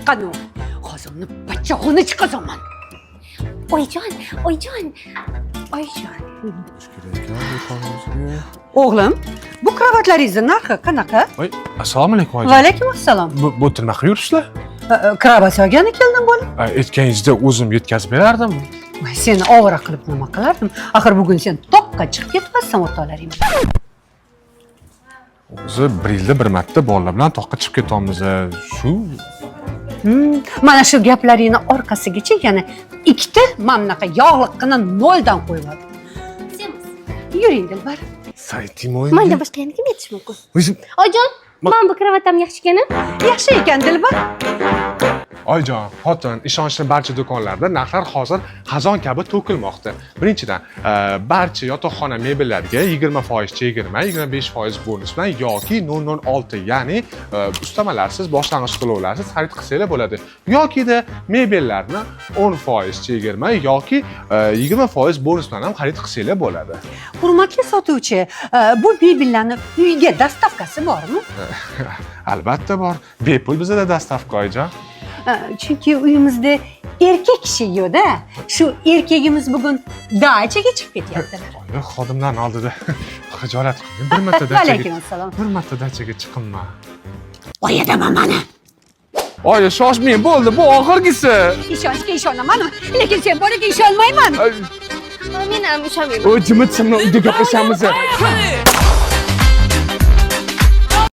chiqqan u. Hozirni bachchog'ini chiqazaman. Oyjon. O'g'lim, bu kravatlaringizni narxi qanaqa? Voy, assalomu alaykum Va oyijon. alaykum assalom. Bu nima qilib yuribsizlar? Kravat solgani keldim bo'lib. Aytganingizda o'zim yetkazib berardim. Voy, seni ovora qilib nima qilardim? Axir bugun sen toqqa chiqib ketmassan o'rtoqlaring bilan. O'zi bir yilda bir marta bolalar bilan toqqa chiqib ketamiz. Shu Mana shu gaplaringni orqasigacha yana ikkita mana bunaqa yog'liqqina noldan qo'yib. Yuring Dilbar. saytimoy. Manda boshqa yana kim yetish mumkin? O'zim Oyjon, men bu kravatam yaxshi ekani? Yaxshi ekan Dilbar. Oyijon, xotin, ishonchli barcha do'konlarda narxlar hozir xazon kabi to'kilmoqda. Birinchidan, barcha yotoqxona mebellariga 20% chegirma, 25% bonus bilan yoki 006, ya'ni ustamalarsiz, boshlang'ich to'lovlarsiz xarid qilsanglar bo'ladi. Yoki-da mebellarni 10% chegirma yoki 20% bonus bilan ham xarid qilsanglar bo'ladi. Hurmatli sotuvchi, bu mebellarni uyga dastavkasi bormi? Albatta bor. Bepul bizda dastavka oyijon. Chunki uyimizda erkak kishi yo'q-da. Shu erkagimiz bugun dachaga chiqib ketyaptilar. Oyi, xodimlarning oldida xijolat qilmang. Bir marta Alaykum dachaga. assalom. Bir marta dachaga chiqinma. Oyadaman mana. Oyi, shoshmang, bo'ldi, bu oxirgisi. Ishonchga ishonaman, lekin sen boriga ishonmayman. Men ham ishonmayman. O jimit bilan uyda gaplashamiz.